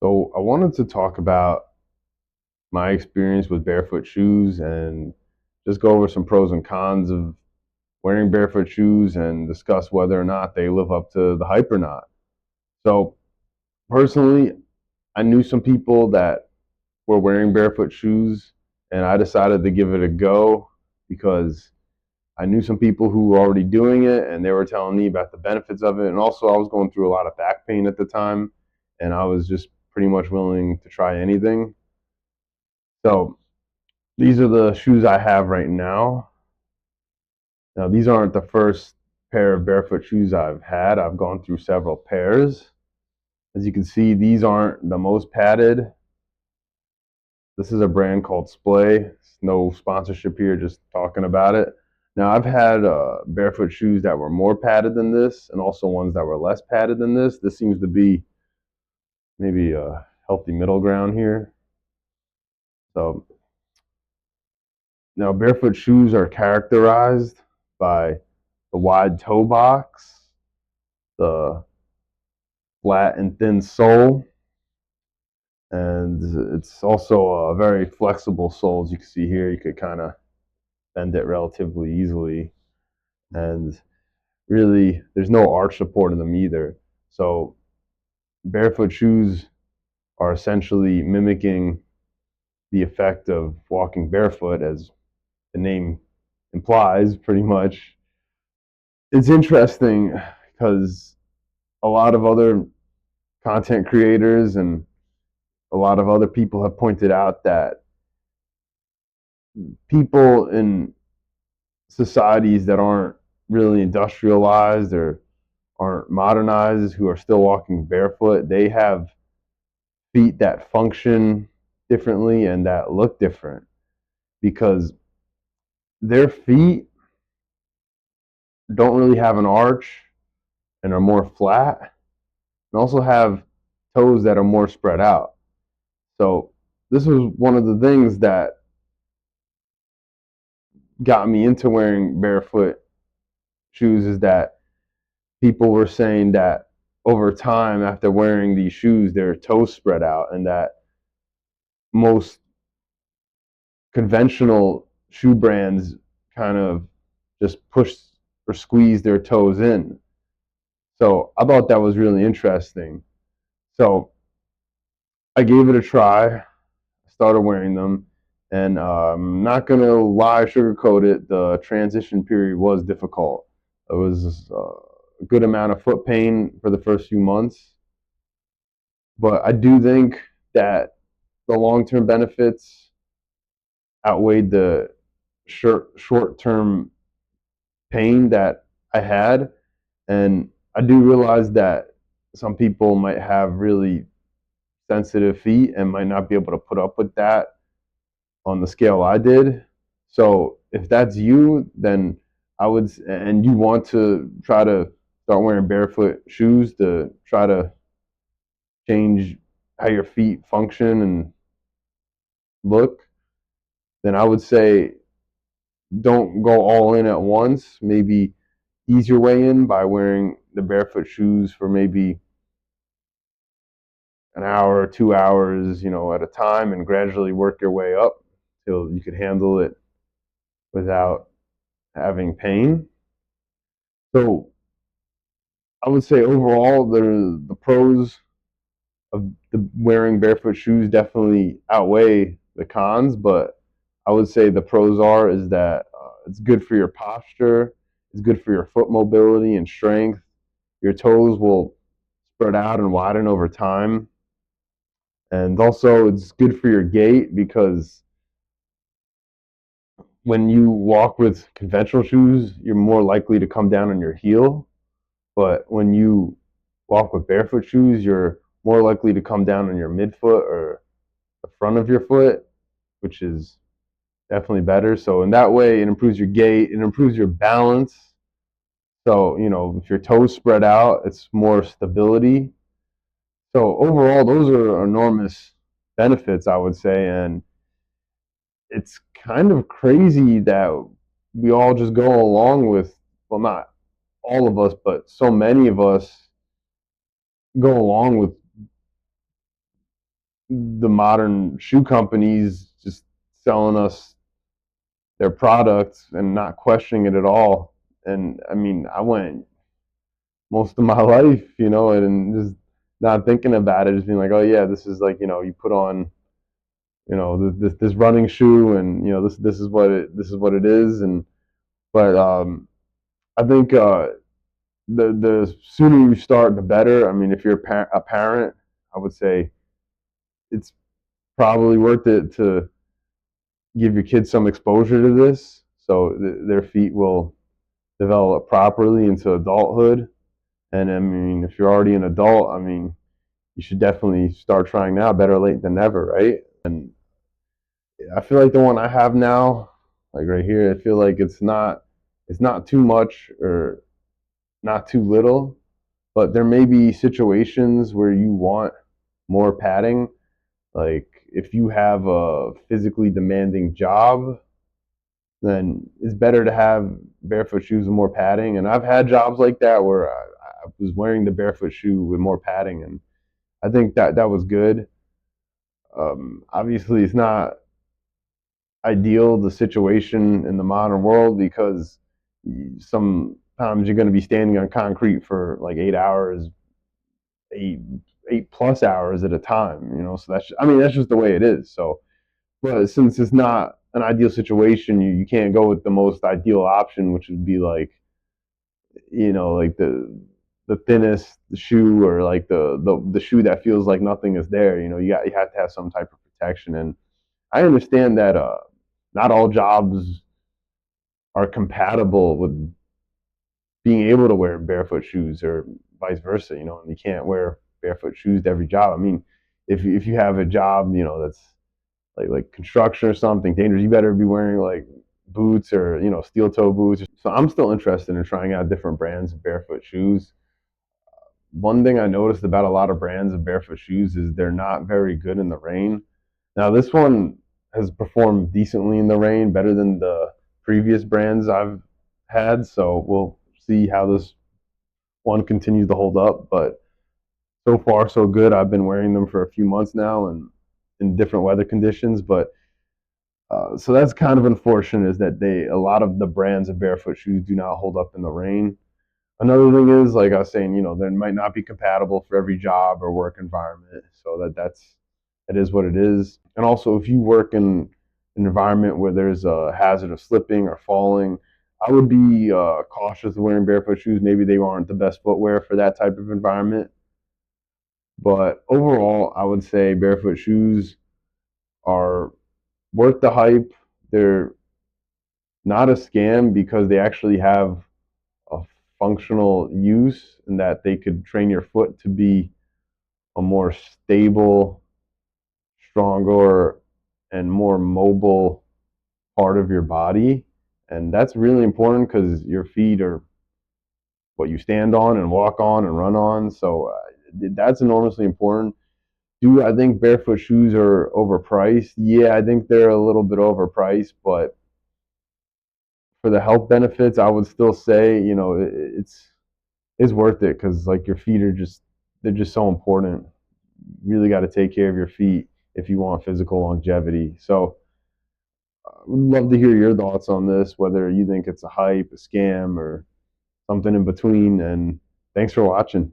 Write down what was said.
So I wanted to talk about my experience with barefoot shoes and just go over some pros and cons of wearing barefoot shoes and discuss whether or not they live up to the hype or not. So personally, I knew some people that were wearing barefoot shoes and I decided to give it a go because I knew some people who were already doing it and they were telling me about the benefits of it. And also, I was going through a lot of back pain at the time and I was just pretty much willing to try anything. So these are the shoes I have right now. Now, these aren't the first pair of barefoot shoes I've had. I've gone through several pairs. As you can see, these aren't the most padded. This is a brand called Splay. No sponsorship here, just talking about it. Now, I've had barefoot shoes that were more padded than this, and also ones that were less padded than this. This seems to be maybe a healthy middle ground here. So, now barefoot shoes are characterized by the wide toe box, the flat and thin sole, and it's also a very flexible sole. As you can see here, you could kind of bend it relatively easily, and really, there's no arch support in them either. So barefoot shoes are essentially mimicking the effect of walking barefoot, as the name implies, pretty much. It's interesting because a lot of other content creators and a lot of other people have pointed out that people in societies that aren't really industrialized or aren't modernized who are still walking barefoot, they have feet that function differently and that look different because their feet don't really have an arch and are more flat and also have toes that are more spread out. So this was one of the things that got me into wearing barefoot shoes is that people were saying that over time after wearing these shoes their toes spread out and that most conventional shoe brands kind of just push or squeeze their toes in. So I thought that was really interesting. So I gave it a try, started wearing them, and I'm not gonna lie, sugarcoat it. The transition period was difficult. It was a good amount of foot pain for the first few months, but I do think that the long-term benefits outweighed the short-term pain that I had, and I do realize that some people might have really sensitive feet and might not be able to put up with that on the scale I did. So if that's you, then I would, and you want to try to start wearing barefoot shoes to try to change how your feet function and look, then I would say don't go all in at once. Maybe ease your way in by wearing the barefoot shoes for maybe an hour or 2 hours, at a time, and gradually work your way up till you could handle it without having pain. So I would say overall, the pros of the wearing barefoot shoes definitely outweigh the cons, but I would say the pros is that it's good for your posture, it's good for your foot mobility and strength. Your toes will spread out and widen over time, and also it's good for your gait because when you walk with conventional shoes, you're more likely to come down on your heel. But when you walk with barefoot shoes, you're more likely to come down on your midfoot or the front of your foot, which is definitely better. So in that way, it improves your gait, it improves your balance. So, if your toes spread out, it's more stability. So overall, those are enormous benefits, I would say. And it's kind of crazy that we all just go along with, well, not all of us, but so many of us go along with the modern shoe companies just selling us their products and not questioning it at all. And I mean, I went most of my life, and just not thinking about it, just being like, oh yeah, this is like, you put on, this running shoe, and this is what it is. And but I think the sooner you start, the better. I mean, if you're a parent, I would say it's probably worth it to give your kids some exposure to this, so their feet will develop properly into adulthood. And I mean, if you're already an adult, I mean, you should definitely start trying now. Better late than never, right? And I feel like the one I have now, like right here, I feel like it's not too much or not too little, but there may be situations where you want more padding. Like if you have a physically demanding job, then it's better to have barefoot shoes with more padding. And I've had jobs like that where I was wearing the barefoot shoe with more padding, and I think that was good. Obviously, it's not ideal, the situation in the modern world, because sometimes you're going to be standing on concrete for like 8 hours, eight 8+ hours at a time. So I mean, that's just the way it is. So, but since it's not an ideal situation, you can't go with the most ideal option, which would be like the thinnest shoe, or like the shoe that feels like nothing is there. You have to have some type of protection. And I understand that not all jobs are compatible with being able to wear barefoot shoes, or vice versa. And you can't wear barefoot shoes to every job. I mean, if you have a job, that's like construction or something dangerous, you better be wearing like boots, or steel toe boots. So I'm still interested in trying out different brands of barefoot shoes. One thing I noticed about a lot of brands of barefoot shoes is they're not very good in the rain. Now this one has performed decently in the rain, better than the previous brands I've had. So we'll see how this one continues to hold up. But so far so good. I've been wearing them for a few months now, and in different weather conditions. But so that's kind of unfortunate, is that a lot of the brands of barefoot shoes do not hold up in the rain. Another thing is, like I was saying, they might not be compatible for every job or work environment. So that is what it is. And also, if you work in an environment where there's a hazard of slipping or falling, I would be cautious of wearing barefoot shoes. Maybe they aren't the best footwear for that type of environment. But overall, I would say barefoot shoes are worth the hype. They're not a scam because they actually have a functional use, in that they could train your foot to be a more stable, stronger, and more mobile part of your body. And that's really important because your feet are what you stand on and walk on and run on. So that's enormously important. Do I think barefoot shoes are overpriced? Yeah, I think they're a little bit overpriced, but for the health benefits, I would still say, it's worth it, because like your feet they're just so important. You really got to take care of your feet if you want physical longevity. So I would love to hear your thoughts on this, whether you think it's a hype, a scam, or something in between. And thanks for watching.